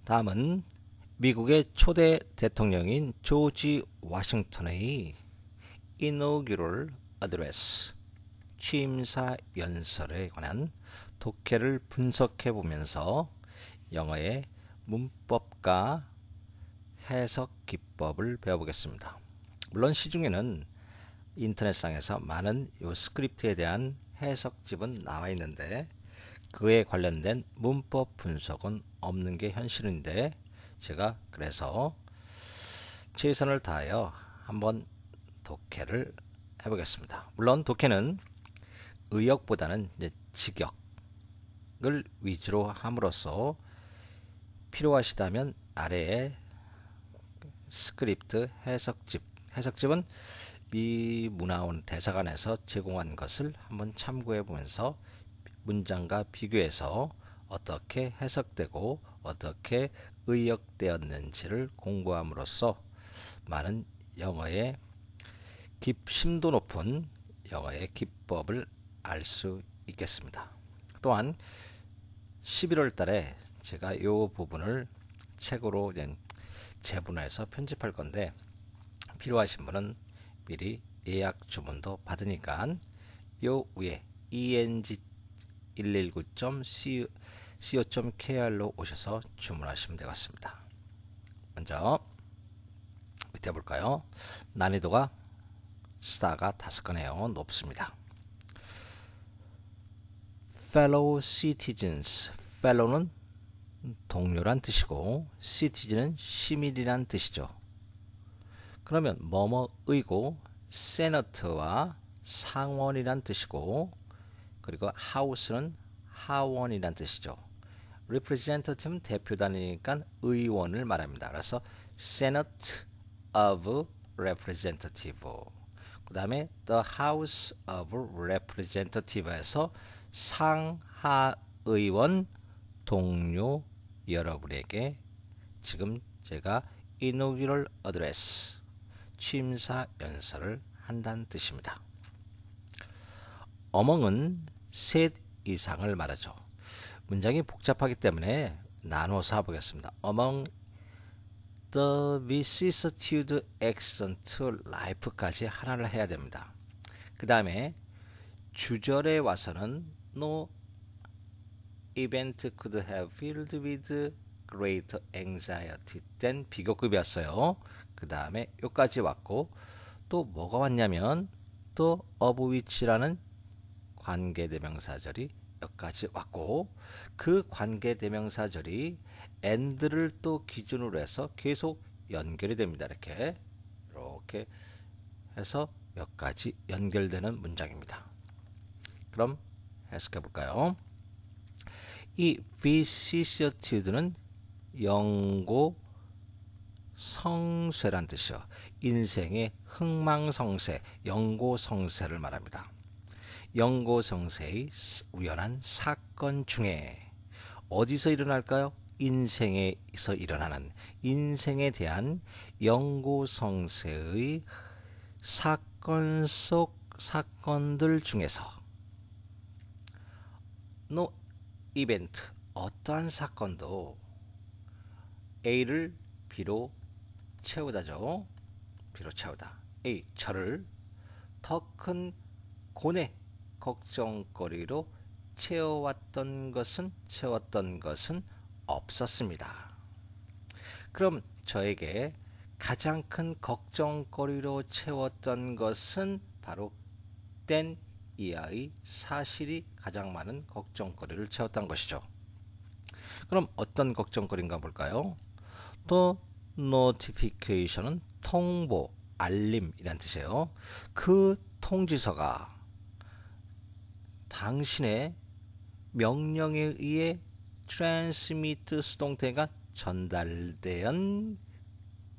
다음은 미국의 초대 대통령인 조지 워싱턴의 Inaugural Address, 취임사 연설에 관한 독해를 분석해 보면서 영어의 문법과 해석 기법을 배워보겠습니다. 물론 시중에는 인터넷상에서 많은 요 스크립트에 대한 해석집은 나와 있는데 그에 관련된 문법 분석은 없는 게 현실인데 제가 그래서 최선을 다하여 한번 독해를 해보겠습니다. 물론 독해는 의역보다는 이제 직역을 위주로 함으로써 필요하시다면 아래에 스크립트 해석집은 미문화원 대사관에서 제공한 것을 한번 참고해 보면서 문장과 비교해서 어떻게 해석되고 어떻게 의역되었는지를 공부함으로써 많은 영어의 심도 높은 영어의 기법을 알 수 있겠습니다. 또한 11월 달에 제가 이 부분을 책으로 재분해서 편집할 건데 필요하신 분은 미리 예약 주문도 받으니까 요 위에 eng119.co.kr로 오셔서 주문하시면 되겠습니다. 먼저 밑에 볼까요? 난이도가 스타가 5개네요. 높습니다. fellow citizens, fellow는 동료란 뜻이고 citizen은 시민이란 뜻이죠. 그러면 뭐뭐의고 세너트와 상원이란 뜻이고 그리고 house는 하원이란 뜻이죠. representative는 대표단이니까 의원을 말합니다. 그래서 Senate of Representative, 그 다음에 The House of Representative에서 상하의원 동료 여러분에게 지금 제가 Inaugural Address, 취임사 연설을 한다는 뜻입니다. among은 셋 이상을 말하죠. 문장이 복잡하기 때문에 나눠서 해보겠습니다. among the vicissitude excellent life까지 하나를 해야 됩니다. 그 다음에 주절에 와서는 no event could have filled with great anxiety 땐 비교급이었어요. 그 다음에 여기까지 왔고 또 뭐가 왔냐면 또 of which라는 관계대명사절이 여기까지 왔고 그 관계대명사절이 and를 또 기준으로 해서 계속 연결이 됩니다. 이렇게 해서 여기까지 연결되는 문장입니다. 그럼 해석해 볼까요? 이 vicissitude는 영고 성쇠란 뜻이요. 인생의 흥망성쇠, 영고성쇠를 말합니다. 영고성쇠의 우연한 사건 중에 어디서 일어날까요? 인생에서 일어나는 인생에 대한 영고성쇠의 사건 속 사건들 중에서 no event, 어떠한 사건도 A를 B로 채우다죠. B로 채우다. A, 저를 더 큰 고뇌, 걱정거리로 채웠던 것은 없었습니다. 그럼 저에게 가장 큰 걱정거리로 채웠던 것은 바로 땐 이하의 사실이 가장 많은 걱정거리를 채웠던 것이죠. 그럼 어떤 걱정거리인가 볼까요? 또 notification은 통보, 알림이란 뜻이에요. 그 통지서가 당신의 명령에 의해 transmit 수동태가 전달된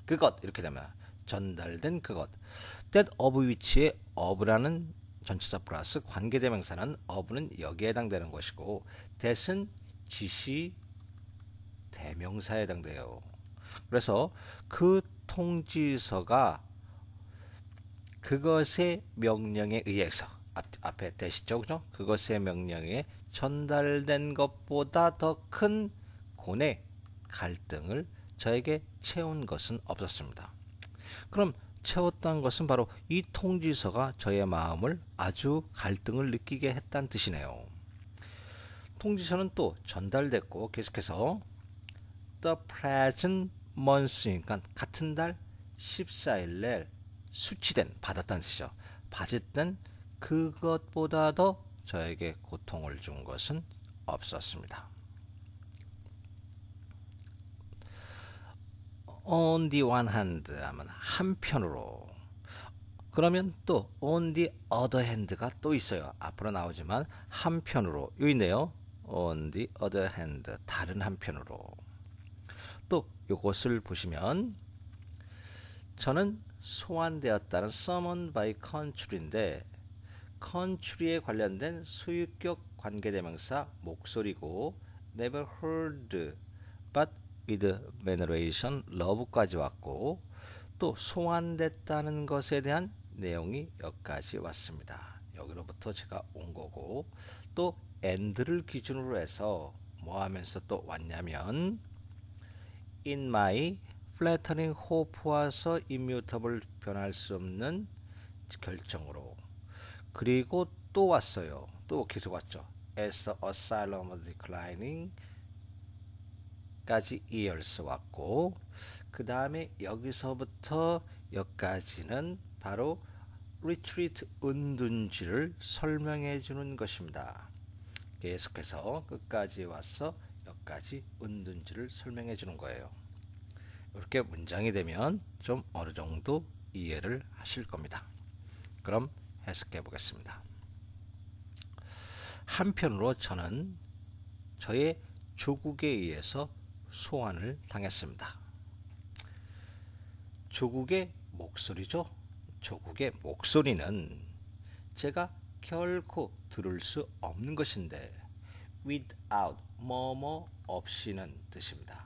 그것, 이렇게 되면 전달된 그것. that of which의 of라는 전치사 플러스 관계대명사는 of는 여기에 해당되는 것이고 that은 지시 대명사에 해당돼요. 그래서 그 통지서가 그것의 명령에 의해서 앞에 대시죠, 그죠? 그것의 명령에 전달된 것보다 더 큰 고뇌, 갈등을 저에게 채운 것은 없었습니다. 그럼 채웠다는 것은 바로 이 통지서가 저의 마음을 아주 갈등을 느끼게 했다는 뜻이네요. 통지서는 또 전달됐고 계속해서 The present month니까 같은 달 14일날 수취된 받았다는 뜻이죠. 받았던 그것보다 더 저에게 고통을 준 것은 없었습니다. On the one hand 하면 한편으로, 그러면 또 on the other hand가 또 있어요. 앞으로 나오지만 한편으로 여기 있네요. on the other hand 다른 한편으로. 또 이것을 보시면 저는 소환되었다는 summon by country인데 country에 관련된 소유격 관계대명사 목소리고 never heard but with veneration love까지 왔고 또 소환됐다는 것에 대한 내용이 여기까지 왔습니다. 여기로부터 제가 온 거고 또 and를 기준으로 해서 뭐 하면서 또 왔냐면 in my flattering hope와서 immutable 변할 수 없는 결정으로 그리고 또 왔어요. 또 계속 왔죠. as the asylum of declining 까지 이어서 왔고 그 다음에 여기서부터 여기까지는 바로 retreat 은둔지를 설명해 주는 것입니다. 계속해서 끝까지 와서 여기까지 은둔지를 설명해 주는 거예요. 이렇게 문장이 되면 좀 어느 정도 이해를 하실 겁니다. 그럼 해석해 보겠습니다. 한편으로 저는 저의 조국에 의해서 소환을 당했습니다. 조국의 목소리죠. 조국의 목소리는 제가 결코 들을 수 없는 것인데 without 뭐뭐 없이는 뜻입니다.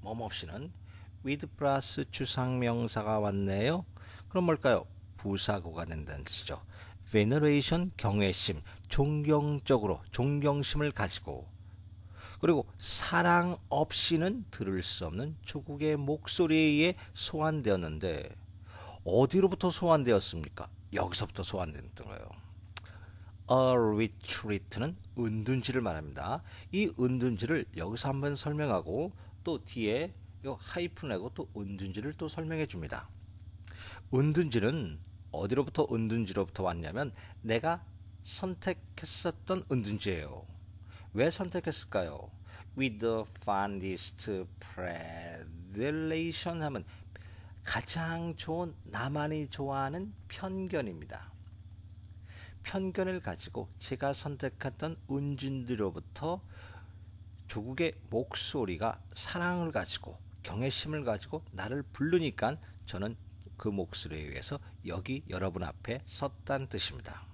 뭐뭐 없이는 with 플러스 주상명사가 왔네요. 그럼 뭘까요? 부사구가 된다는 뜻이죠. veneration 경외심, 존경적으로 존경심을 가지고 그리고 사랑 없이는 들을 수 없는 조국의 목소리에 의해 소환되었는데 어디로부터 소환되었습니까? 여기서부터 소환됐던 거예요. A retreat는 은둔지를 말합니다. 이 은둔지를 여기서 한번 설명하고 또 뒤에 요 하이픈 내고 또 은둔지를 또 설명해 줍니다. 은둔지는 어디로부터 은둔지로부터 왔냐면 내가 선택했었던 은둔지예요. 왜 선택했을까요? With the fondest predilection 하면 가장 좋은 나만이 좋아하는 편견입니다. 편견을 가지고 제가 선택했던 은둔지로부터 조국의 목소리가 사랑을 가지고 경외심을 가지고 나를 부르니까 저는 그 목소리에 의해서 여기 여러분 앞에 섰다는 뜻입니다.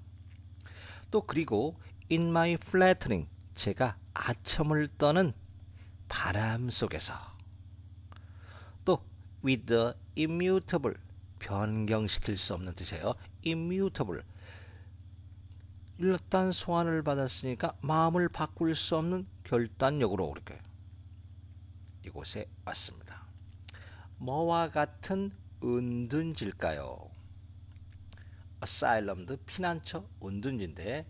또 그리고 in my flattering 제가 아첨을 떠는 바람 속에서 또 with the immutable 변경시킬 수 없는 뜻이에요. immutable 일단 소환을 받았으니까 마음을 바꿀 수 없는 결단력으로 그렇게 이곳에 왔습니다. 뭐와 같은 은둔지일까요? asylum도 피난처 은둔지인데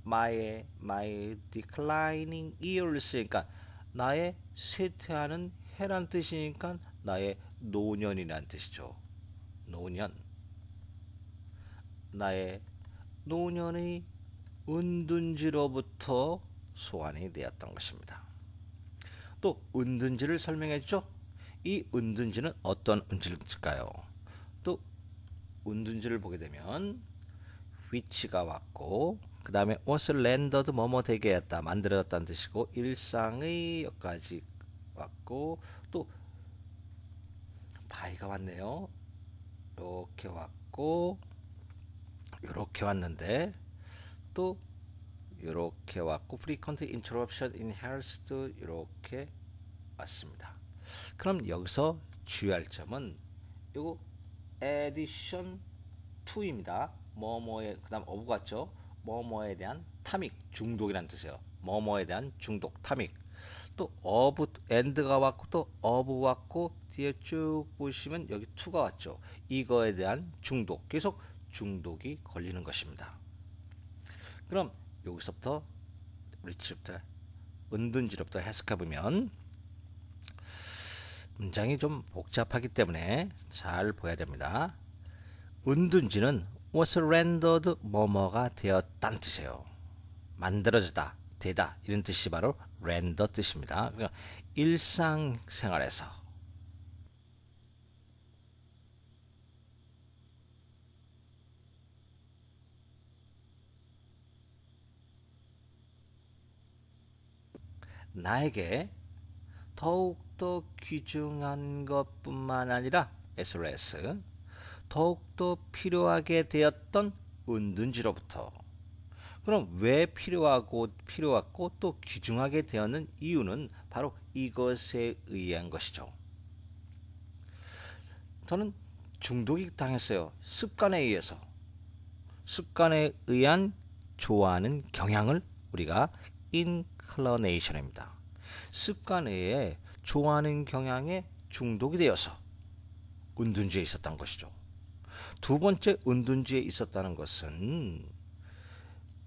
my declining years니까 나의 쇠퇴하는 해란 뜻이니까 나의 노년이란 뜻이죠. 노년 나의 노년의 은둔지로부터 소환이 되었던 것입니다. 또 은둔지를 설명해 주죠. 이 은둔지는 어떤 은둔지일까요? 또 은둔지를 보게 되면 which가 왔고 그 다음에 was rendered 뭐뭐 되게 했다 만들어졌다는 뜻이고 일상의 여기까지 왔고 또 by가 왔네요. 이렇게 왔고 이렇게 왔는데 또 이렇게 왔고 frequent interruption in health도 이렇게 왔습니다. 그럼 여기서 주의할 점은 이거 addition to입니다. 뭐뭐에 그다음 of 같죠? 뭐뭐에 대한 탐닉 중독이라는 뜻이에요. 뭐뭐에 대한 중독 탐닉 또 of and가 왔고 또 of 왔고 뒤에 쭉 보시면 여기 to가 왔죠. 이거에 대한 중독, 계속 중독이 걸리는 것입니다. 그럼 여기서부터 우리 지금부터 은둔지로부터 해석해 보면 문장이 좀 복잡하기 때문에 잘 보여야 됩니다. 은둔지는 was rendered 뭐뭐가 되었다는 뜻이에요. 만들어지다, 되다 이런 뜻이 바로 render 뜻입니다. 그러니까 일상생활에서 나에게 더욱더 귀중한 것뿐만 아니라 SOS 더욱더 필요하게 되었던 은둔지로부터. 그럼 왜 필요하고 또 귀중하게 되었는 이유는 바로 이것에 의한 것이죠. 저는 중독이 당했어요. 습관에 의해서. 습관에 의한 좋아하는 경향을 우리가 inclination입니다. 습관에 의해 좋아하는 경향에 중독이 되어서 은둔지에 있었던 것이죠. 두 번째 은둔지에 있었다는 것은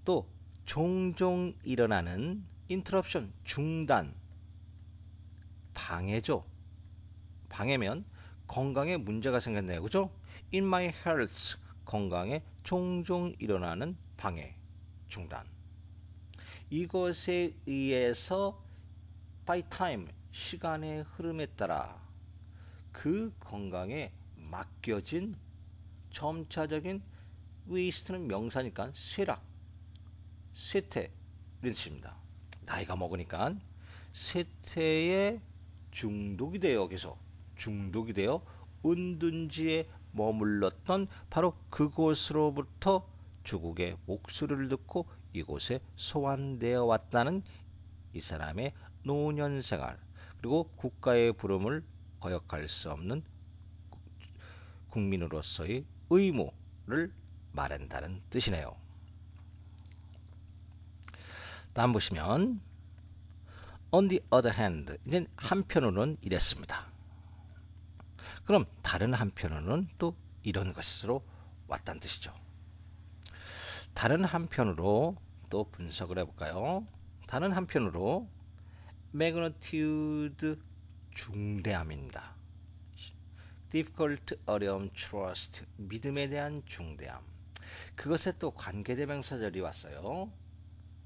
또 종종 일어나는 인터럽션, 중단, 방해죠. 방해면 건강에 문제가 생겼네요. 그죠? In my health, 건강에 종종 일어나는 방해, 중단. 이것에 의해서 by time, 시간의 흐름에 따라 그 건강에 맡겨진 점차적인 waste는 명사니까 쇠락, 쇠퇴 이런 뜻입니다. 나이가 먹으니까 쇠퇴에 중독이 되어 계속 중독이 되어 은둔지에 머물렀던 바로 그곳으로부터 조국의 목소리를 듣고 이곳에 소환되어 왔다는 이 사람의 노년생활 그리고 국가의 부름을 거역할 수 없는 국민으로서의 의무를 말한다는 뜻이네요. 다음 보시면 on the other hand 이제 한편으로는 이랬습니다. 그럼 다른 한편으로는 또 이런 것으로 왔다는 뜻이죠. 다른 한편으로 또 분석을 해볼까요? 다른 한편으로 magnitude 중대함입니다. difficult 어려움 trust 믿음에 대한 중대함 그것에 또 관계대명사절이 왔어요.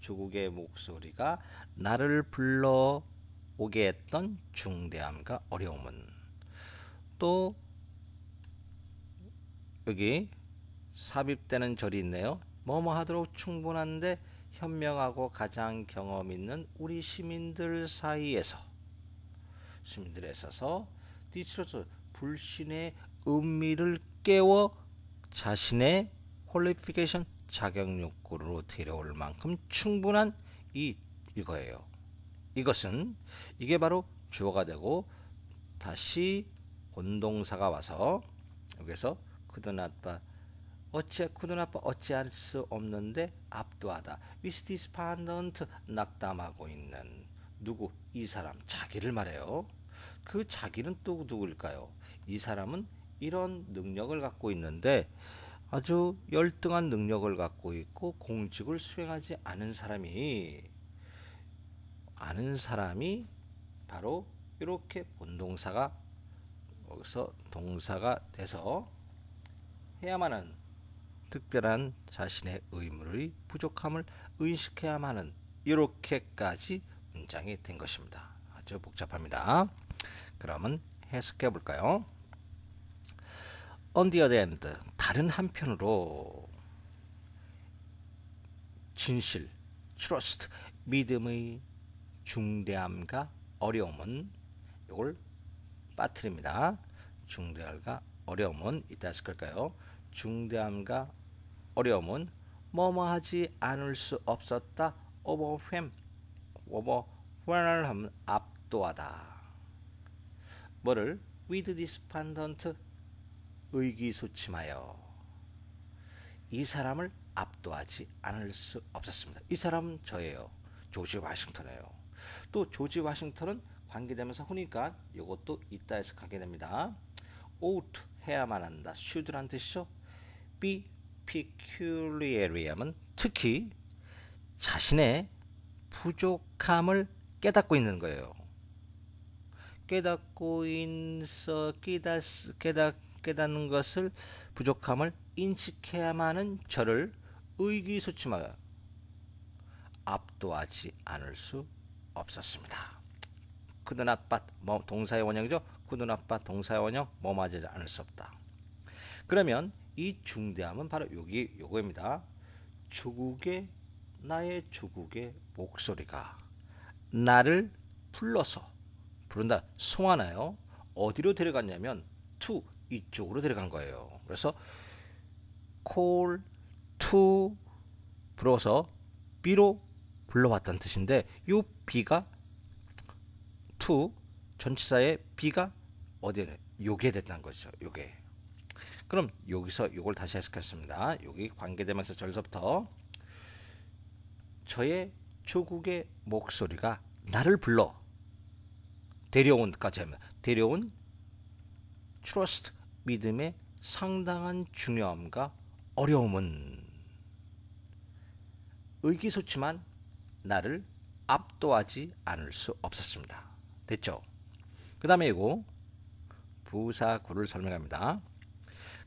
조국의 목소리가 나를 불러오게 했던 중대함과 어려움은 또 여기 삽입되는 절이 있네요. 뭐뭐 하도록 충분한데 현명하고 가장 경험 있는 우리 시민들에 있어서 디치로서 불신의 은밀을 깨워 자신의 퀄리피케이션 자격 욕구로 데려올 만큼 충분한 이거예요. 이것은 이게 바로 주어가 되고 다시 본동사가 와서 여기서 어찌할 수 없는데 압도하다. with despondent 낙담하고 있는 누구? 이 사람 자기를 말해요. 그 자기는 또 누구일까요? 이 사람은 이런 능력을 갖고 있는데 아주 열등한 능력을 갖고 있고 공직을 수행하지 않은 사람이 바로 이렇게 본동사가 여기서 동사가 돼서 해야만 하는 특별한 자신의 의무의 부족함을 의식해야만 하는 이렇게까지 문장이 된 것입니다. 아주 복잡합니다. 그러면 해석해 볼까요? On the other hand, 다른 한편으로 진실, trust, 믿음의 중대함과 어려움은 이걸 빠뜨립니다. 중대함과 어려움은 이따 했을 걸까요? 중대함과 어려움은 뭐뭐하지 않을 수 없었다. overwhelm을 하면 압도하다. 뭐를? with despondent 의기소침하여 이 사람을 압도하지 않을 수 없었습니다. 이 사람은 저예요. 조지 워싱턴이에요. 또 조지 워싱턴은 관계되면서 후니까 이것도 이따 해석하게 됩니다. ought 해야만 한다. should란 뜻이죠. be peculiarly 하면 특히 자신의 부족함을 깨닫고 있는 거예요. 깨닫는 것을 부족함을 인식해야만 하는 저를 의기소침하여 압도하지 않을 수 없었습니다. could not but 동사의 원형이죠. could not but 동사의 원형 뭐하지 않을 수 없다. 그러면 이 중대함은 바로 요거입니다. 나의 조국의 목소리가 나를 불러서 부른다. 송하나요? 어디로 데려갔냐면 to 이쪽으로 데려간 거예요. 그래서 call to 불어서 B로 불러왔다는 뜻인데 이 B가 to 전치사의 B가 어디에 요게 됐다는 거죠. 요게. 그럼 여기서 요걸 다시 해석했습니다. 여기 관계대명사 절서부터 저의 조국의 목소리가 나를 불러 데려온까지 하면 데려온 trust 믿음의 상당한 중요함과 어려움은 의기소침한 나를 압도하지 않을 수 없었습니다. 됐죠? 그 다음에 이거 부사구를 설명합니다.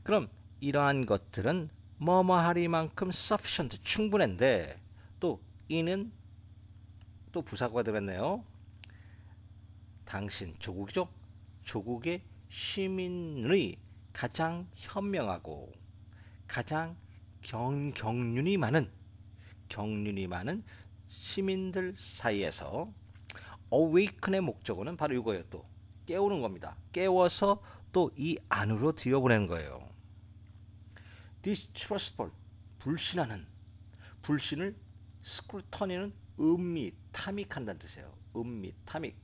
그럼 이러한 것들은 뭐뭐하리만큼 sufficient 충분한데 또 이는 또 부사구가 들었네요. 당신 조국이죠? 조국의 시민의 가장 현명하고 가장 경륜이 많은 시민들 사이에서 awaken의 목적어는 바로 이거예요. 또 깨우는 겁니다. 깨워서 또 이 안으로 들여보내는 거예요. distrustful 불신하는 불신을 스크루터니는 탐닉한다는 뜻이에요. 탐닉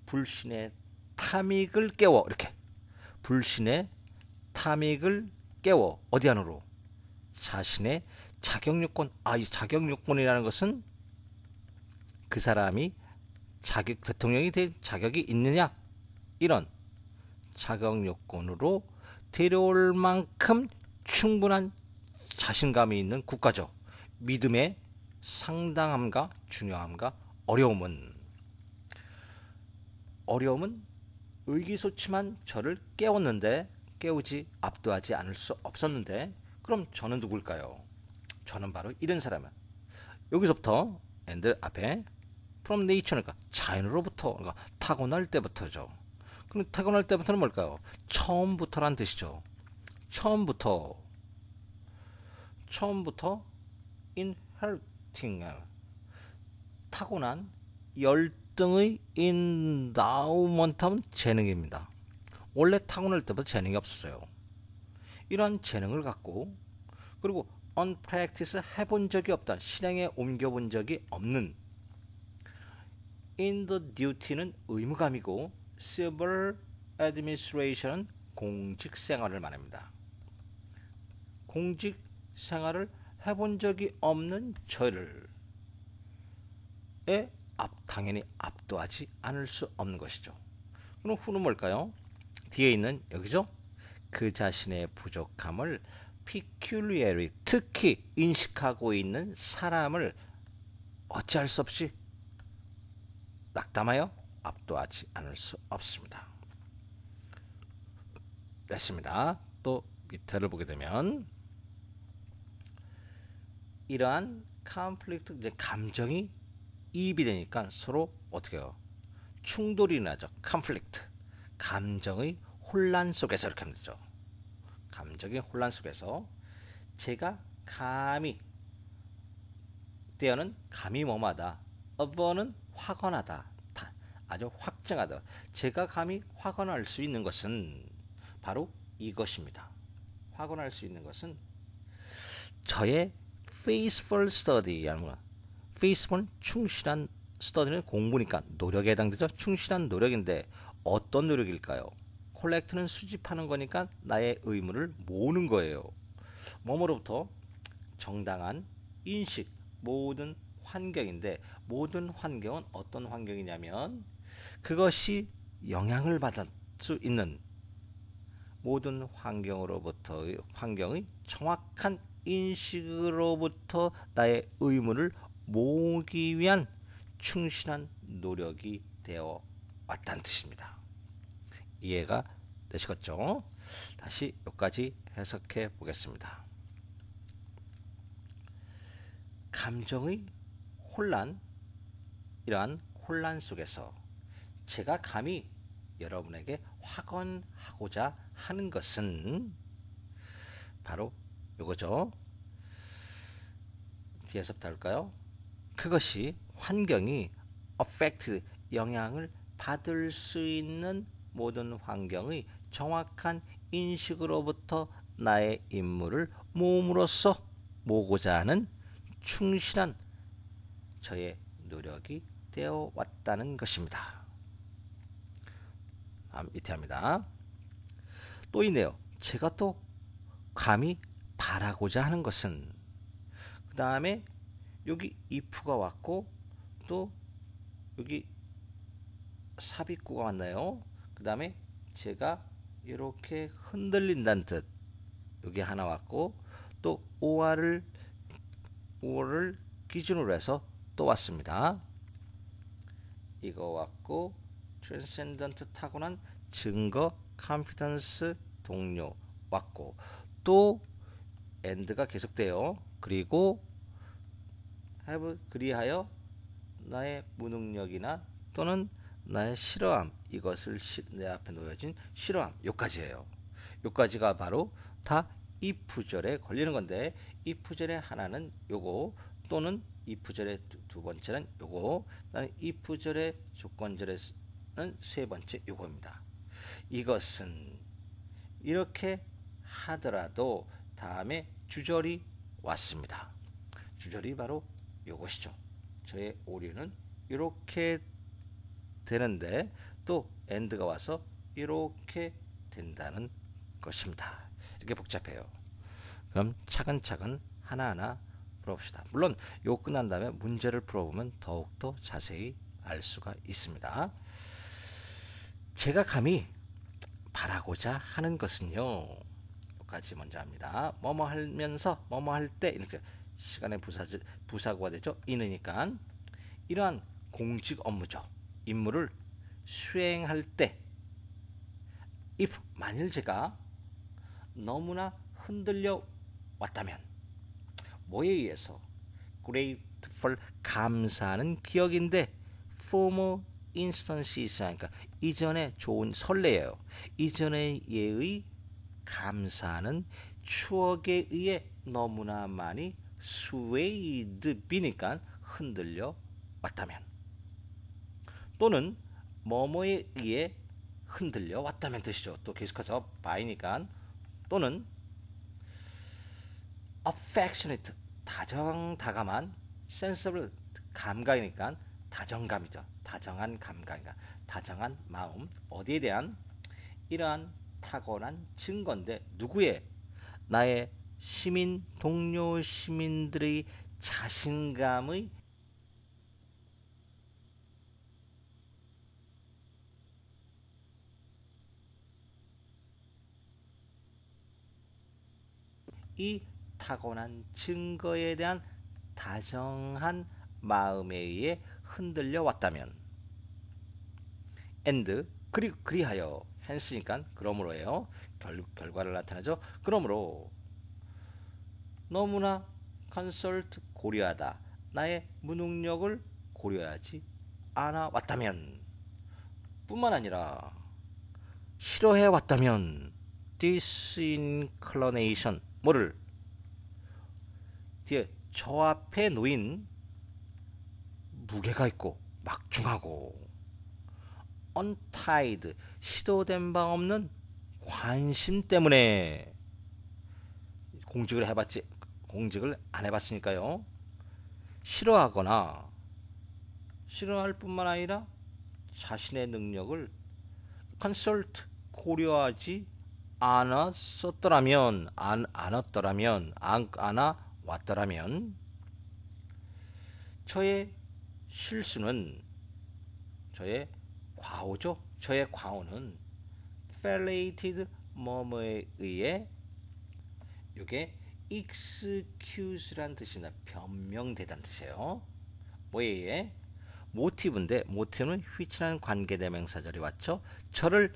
불신의 탐닉을 깨워 이렇게 불신의 탐닉을 깨워 어디 안으로 자신의 자격요건 이 자격요건이라는 것은 그 사람이 대통령이 될 자격이 있느냐 이런 자격요건으로 데려올 만큼 충분한 자신감이 있는 국가죠. 믿음의 상당함과 중요함과 어려움은 의기소침한 저를 깨우지 압도하지 않을 수 없었는데 그럼 저는 누굴까요? 저는 바로 이런 사람은 여기서부터 and 앞에 from nature니까 자연으로부터 그러니까 타고날 때부터죠. 그럼 타고날 때부터는 뭘까요? 처음부터란 뜻이죠. 처음부터 inheriting 타고난 열등의 인다우먼트는 재능입니다. 원래 타고날 때부터 재능이 없었어요. 이러한 재능을 갖고 그리고 unpractice 해본 적이 없다. 실행에 옮겨본 적이 없는 in the duty는 의무감이고 civil administration은 공직 생활을 말합니다. 공직 생활을 해본 적이 없는 저를 당연히 압도하지 않을 수 없는 것이죠. 그럼 후는 뭘까요? 뒤에 있는 여기죠? 그 자신의 부족함을 peculiarly 특히 인식하고 있는 사람을 어찌할 수 없이 낙담하여 압도하지 않을 수 없습니다. 됐습니다. 또 밑에를 보게 되면 이러한 conflict 이제 감정이 이입이 되니까 서로 어떻게 해요? 충돌이 나죠. conflict 감정의 혼란 속에서 이렇게 하면 되죠. 감정의 혼란 속에서 제가 감히 때어는 감히 뭐마다 어버는 확언하다 아주 확증하다 제가 감히 확언할 수 있는 것은 바로 이것입니다. 확언할 수 있는 것은 저의 faithful study faithful은 충실한 study는 공부니까 노력에 해당되죠. 충실한 노력인데 어떤 노력일까요? 콜렉트는 수집하는 거니까 나의 의무를 모으는 거예요. 뭐뭐로부터 정당한 인식 모든 환경인데 모든 환경은 어떤 환경이냐면 그것이 영향을 받을 수 있는 모든 환경으로부터의 환경의 정확한 인식으로부터 나의 의무를 모으기 위한 충실한 노력이 되어 왔다는 뜻입니다. 이해가 되시겠죠? 다시 여기까지 해석해 보겠습니다. 감정의 혼란, 이러한 혼란 속에서 제가 감히 여러분에게 확언하고자 하는 것은 바로 이거죠. 뒤에서부터 할까요? 그것이 환경이 affect, 영향을 받을 수 있는 모든 환경의 정확한 인식으로부터 나의 임무를 모음으로써 모으고자 하는 충실한 저의 노력이 되어 왔다는 것입니다. 밑에 합니다. 또 있네요. 제가 또 감히 바라고자 하는 것은, 그 다음에 여기 if가 왔고 또 여기 삽입구가 왔나요? 그 다음에 제가 이렇게 흔들린다는 뜻, 여기 하나 왔고 또 or를 기준으로 해서 또 왔습니다. 이거 왔고 transcendent 타고난 증거 confidence 동료 왔고 또 and가 계속돼요. 그리고 have 그리하여 나의 무능력이나 또는 나의 싫어함, 이것을 내 앞에 놓여진 싫어함, 요까지예요. 요까지가 바로 다 if절에 걸리는 건데 if절의 하나는 요거 또는 if절의 두 번째는 요거, 나는 if절의 조건절에는 세 번째 요거입니다. 이것은 이렇게 하더라도 다음에 주절이 왔습니다. 주절이 바로 요것이죠. 저의 오류는 이렇게 되는데 또 and가 와서 이렇게 된다는 것입니다. 이렇게 복잡해요. 그럼 차근차근 하나하나 풀어봅시다. 물론 이거 끝난 다음에 문제를 풀어보면 더욱더 자세히 알 수가 있습니다. 제가 감히 바라고자 하는 것은요, 여기까지 먼저 합니다. 뭐뭐 하면서 뭐뭐 할 때 이렇게 시간의 부사구가 되죠. 이느니까 이러한 공직 업무죠. 임무를 수행할 때 if 만일 제가 너무나 흔들려 왔다면 뭐에 의해서 grateful 감사하는 기억인데 former instances 그러니까 이전에 좋은 설레예요. 이전의 예의 감사하는 추억에 의해 너무나 많이 swayed 비니까 흔들려 왔다면 또는 뭐뭐에 의해 흔들려 왔다면 뜻이죠. 또 계속해서 by니까 또는 affectionate 다정다감한 sensible 감각이니까 다정감이죠. 다정한 감각이니까 다정한 마음 어디에 대한 이러한 타고난 증거인데 누구의 나의 시민 동료 시민들의 자신감의 이 타고난 증거에 대한 다정한 마음에 의해 흔들려 왔다면 and 그리하여 hence,니까 그러므로예요. 결과를 나타나죠. 그러므로 너무나 consult 고려하다 나의 무능력을 고려하지 않아 왔다면 뿐만 아니라 싫어해 왔다면 disinclination 뭐를 뒤에 저 앞에 놓인 무게가 있고 막중하고 untied 시도된 바 없는 관심 때문에 공직을 안 해봤으니까요. 싫어하거나 싫어할 뿐만 아니라 자신의 능력을 consult 고려하지 않았더라면 저의 실수는 저의 과오죠. 저의 과오는 violated 뭐뭐에 의해 이게 excuse란 뜻이나 변명되다는 뜻이에요. 뭐에 의해? 모티브인데 모티브는 which라는 관계대명사 자리 왔죠. 저를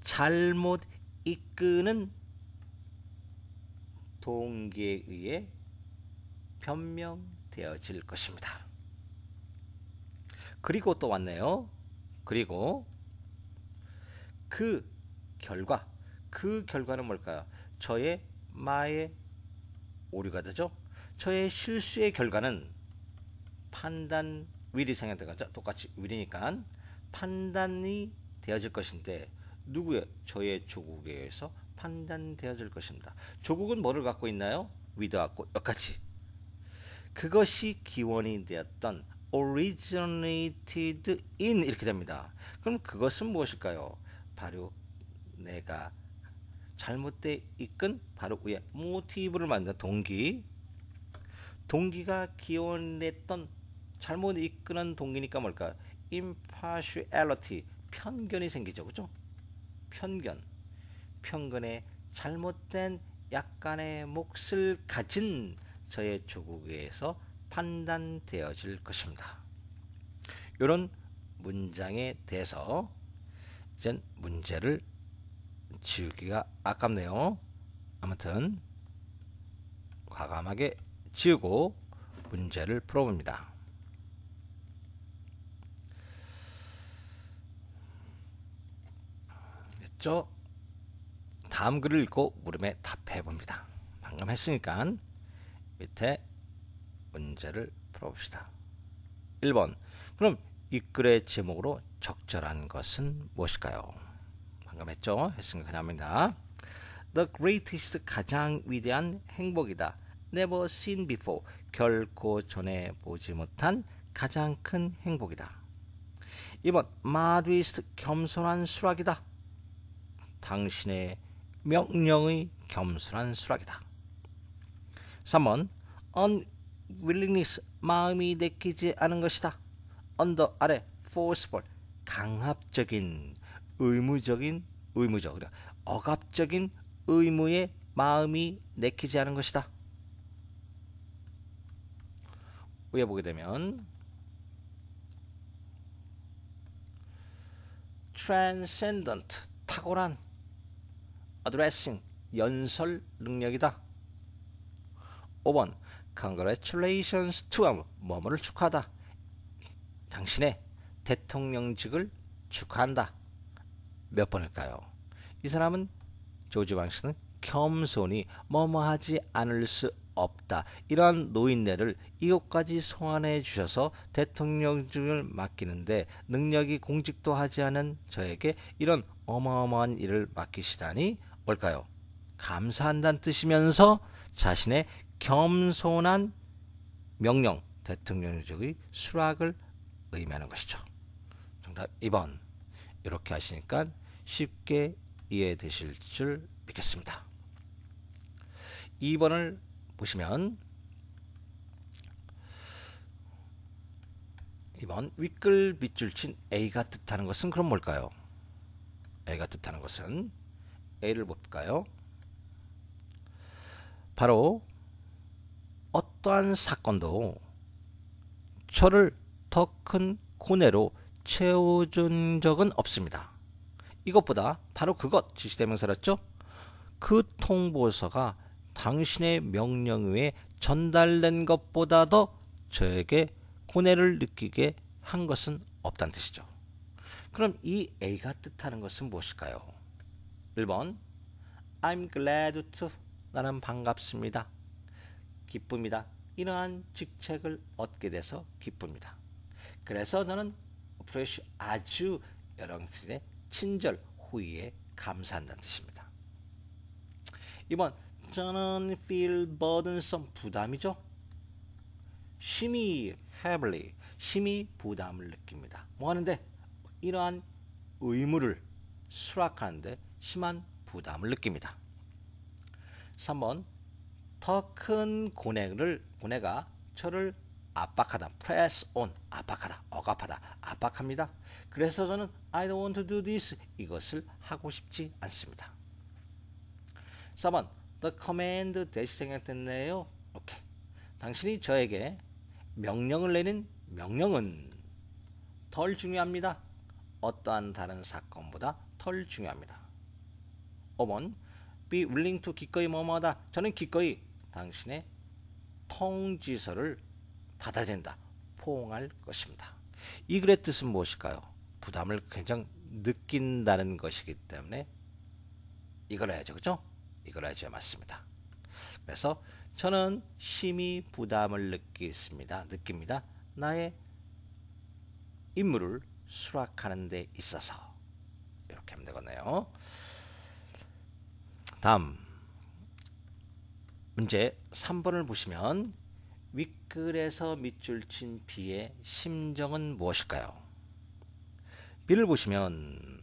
잘못 이끄는 동기에 의해 변명되어질 것입니다. 그리고 또 왔네요. 그리고 그 결과는 뭘까요? 저의 마의 오류가 되죠. 저의 실수의 결과는 판단 will이 생략되죠. 똑같이 will이니까 판단이 되어질 것인데 누구의? 저의 조국에 의해서 판단되어질 것입니다. 조국은 뭐를 갖고 있나요? with와 갖고 여기까지. 그것이 기원이 되었던 originated in 이렇게 됩니다. 그럼 그것은 무엇일까요? 바로 내가 잘못돼 이끈 바로 위에 모티브를 만든 동기가 기원됐던 잘못 이끄는 동기니까 뭘까? impartiality 편견이 생기죠. 그죠? 편견에 잘못된 약간의 몫을 가진 저의 조국에 의해서 판단되어질 것입니다. 이런 문장에 대해서 이제 문제를 지우기가 아깝네요. 아무튼 과감하게 지우고 문제를 풀어봅니다. 됐죠? 다음 글을 읽고 물음에 답해 봅니다. 방금 했으니까 밑에 문제를 풀어봅시다. 1번. 그럼 이 글의 제목으로 적절한 것은 무엇일까요? 방금 했죠? 했으니까 그냥 합니다. The greatest 가장 위대한 행복이다. Never seen before 결코 전에 보지 못한 가장 큰 행복이다. 2번 modest 겸손한 수락이다. 당신의 명령의 겸손한 수락이다. 3번 unwillingness 마음이 내키지 않은 것이다. under 아래 forceful 강압적인 억압적인 의무에 마음이 내키지 않은 것이다. 위에 보게 되면 transcendent 탁월한 addressing 연설 능력이다. 5번 congratulations to 뭐뭐를 축하하다. 당신의 대통령직을 축하한다. 몇 번일까요? 이 사람은 조지 방식은 겸손히 뭐뭐하지 않을 수 없다. 이러한 노인네를 이것까지 소환해 주셔서 대통령직을 맡기는데 능력이 공직도 하지 않은 저에게 이런 어마어마한 일을 맡기시다니 뭘까요? 감사한다는 뜻이면서 자신의 겸손한 명령, 대통령직의 수락을 의미하는 것이죠. 정답 2번. 이렇게 하시니까 쉽게 이해되실 줄 믿겠습니다. 2번을 보시면 2번 윗글 밑줄 친 A가 뜻하는 것은 그럼 뭘까요? A가 뜻하는 것은 A를 볼까요? 바로 어떠한 사건도 저를 더 큰 고뇌로 채워준 적은 없습니다. 이것보다 바로 그것 지시대명사였죠? 그 통보서가 당신의 명령에 전달된 것보다 더 저에게 고뇌를 느끼게 한 것은 없다는 뜻이죠. 그럼 이 A가 뜻하는 것은 무엇일까요? 1번 I'm glad to 나는 반갑습니다. 기쁩니다. 이러한 직책을 얻게 돼서 기쁩니다. 그래서 저는 appreciate 아주 여러분의 친절 호의에 감사한다는 뜻입니다. 2번 저는 feel burdensome 부담이죠. 심히 heavily 심히 부담을 느낍니다. 뭐 하는데? 이러한 의무를 수락하는데 심한 부담을 느낍니다. 3번 더 큰 고뇌가 저를 압박하다. press on. 압박하다. 억압하다. 압박합니다. 그래서 저는 I don't want to do this. 이것을 하고 싶지 않습니다. 4번. The command 대시 생략됐네요. 오케이. 당신이 저에게 명령을 내린 명령은 덜 중요합니다. 어떠한 다른 사건보다 덜 중요합니다. 5번. Be willing to 기꺼이 뭐뭐하다. 저는 기꺼이 당신의 통지서를 받아들인다. 포옹할 것입니다. 이 글의 뜻은 무엇일까요? 부담을 굉장히 느낀다는 것이기 때문에 이걸 해야죠. 그죠? 이걸 해야죠. 맞습니다. 그래서 저는 심히 부담을 느낍니다. 나의 임무를 수락하는 데 있어서. 이렇게 하면 되겠네요. 다음 문제 3번을 보시면 윗글에서 밑줄 친 B의 심정은 무엇일까요? B를 보시면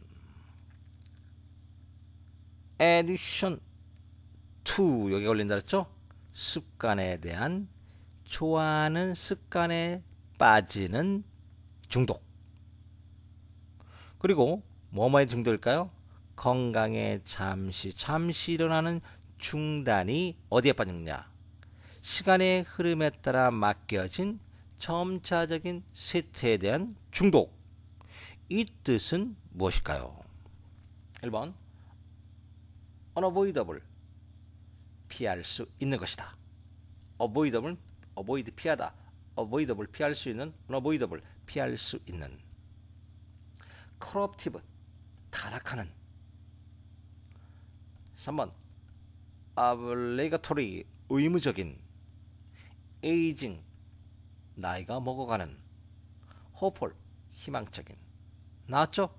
addition to 여기 걸린다 그랬죠? 습관에 대한 좋아하는 습관에 빠지는 중독. 그리고 뭐뭐의 중독일까요? 건강에 잠시 일어나는 중단이 어디에 빠지느냐? 시간의 흐름에 따라 맡겨진 점차적인 쇠퇴에 대한 중독. 이 뜻은 무엇일까요? 1번 unavoidable 피할 수 있는 것이다. avoid 피하다. avoidable 피할 수 있는 unavoidable 피할 수 있는. corruptive 타락하는. 3번 obligatory 의무적인. aging 나이가 먹어가는. hopeful 희망적인. 나왔죠?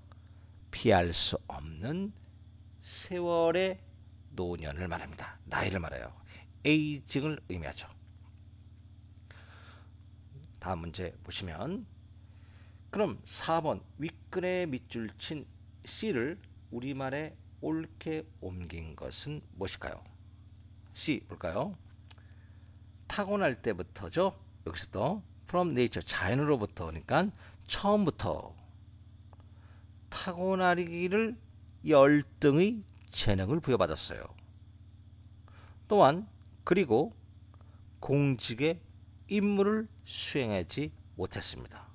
피할 수 없는 세월의 노년을 말합니다. 나이를 말해요. aging을 의미하죠. 다음 문제 보시면 그럼 4번 윗글에 밑줄 친 C를 우리말에 옳게 옮긴 것은 무엇일까요? C 볼까요? 타고날 때부터죠. 여기서부터 from nature 자연으로부터 그러니까 처음부터 타고나기를 열등의 재능을 부여받았어요. 또한 그리고 공직의 임무를 수행하지 못했습니다.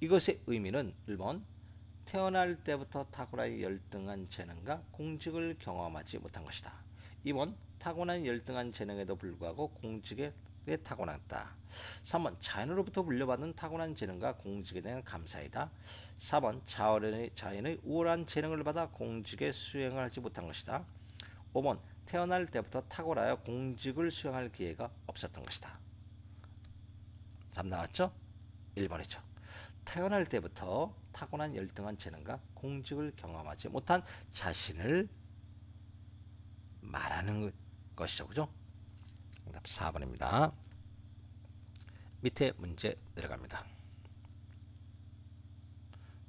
이것의 의미는 1번 태어날 때부터 타고난 열등한 재능과 공직을 경험하지 못한 것이다. 2번 타고난 열등한 재능에도 불구하고 공직에 타고났다. 3번 자연으로부터 물려받은 타고난 재능과 공직에 대한 감사이다. 4번 자연의 우월한 재능을 받아 공직에 수행을 하지 못한 것이다. 5번 태어날 때부터 탁월하여 공직을 수행할 기회가 없었던 것이다. 답 나왔죠? 1번이죠. 태어날 때부터 타고난 열등한 재능과 공직을 경험하지 못한 자신을 말하는 것이죠. 그죠? 답 4번입니다. 밑에 문제 내려갑니다.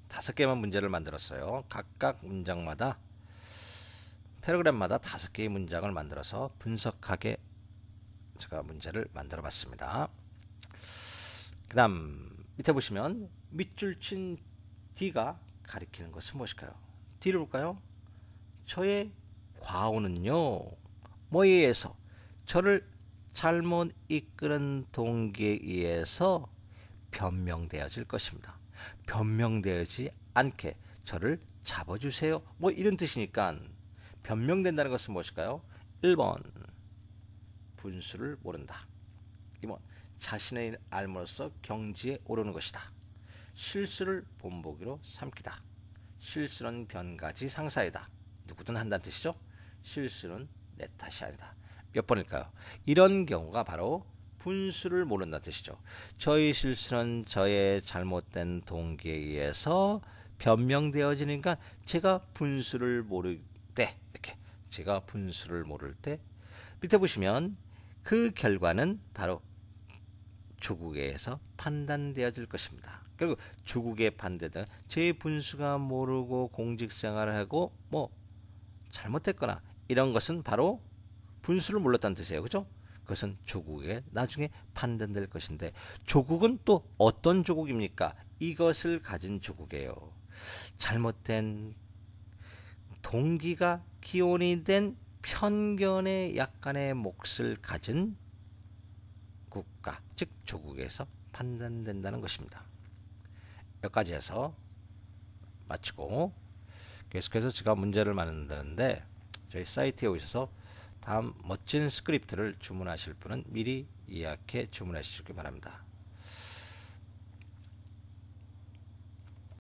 5개만 문제를 만들었어요. 각각 문장마다 패러그램마다 5개의 문장을 만들어서 분석하게 제가 문제를 만들어 봤습니다. 그 다음 밑에 보시면 밑줄 친 D가 가리키는 것은 무엇일까요? D를 볼까요? 저의 과오는요 뭐에 의해서 저를 잘못 이끄는 동기에 의해서 변명되어질 것입니다. 변명되지 않게 저를 잡아주세요. 뭐 이런 뜻이니까 변명된다는 것은 무엇일까요? 1번 분수를 모른다. 2번 자신의 알므로써 경지에 오르는 것이다. 실수를 본보기로 삼키다. 실수는 변가지 상사이다. 누구든 한다는 뜻이죠. 실수는 내 탓이 아니다. 몇 번일까요? 이런 경우가 바로 분수를 모른다는 뜻이죠. 저의 실수는 저의 잘못된 동기에 의해서 변명되어지니까 제가 분수를 모를 때 이렇게 제가 분수를 모를 때 밑에 보시면 그 결과는 바로 조국에서 판단되어질 것입니다. 결국 조국의 판단은 제 분수가 모르고 공직생활을 하고 뭐 잘못했거나 이런 것은 바로 분수를 몰랐다는 뜻이에요. 그죠? 그것은 조국에 나중에 판단될 것인데 조국은 또 어떤 조국입니까? 이것을 가진 조국이에요. 잘못된 동기가 기원이 된 편견의 약간의 몫을 가진 국가, 즉 조국에서 판단된다는 것입니다. 여기까지 해서 마치고 계속해서 제가 문제를 만드는데 저희 사이트에 오셔서 다음 멋진 스크립트를 주문하실 분은 미리 예약해 주문해 주시기 바랍니다.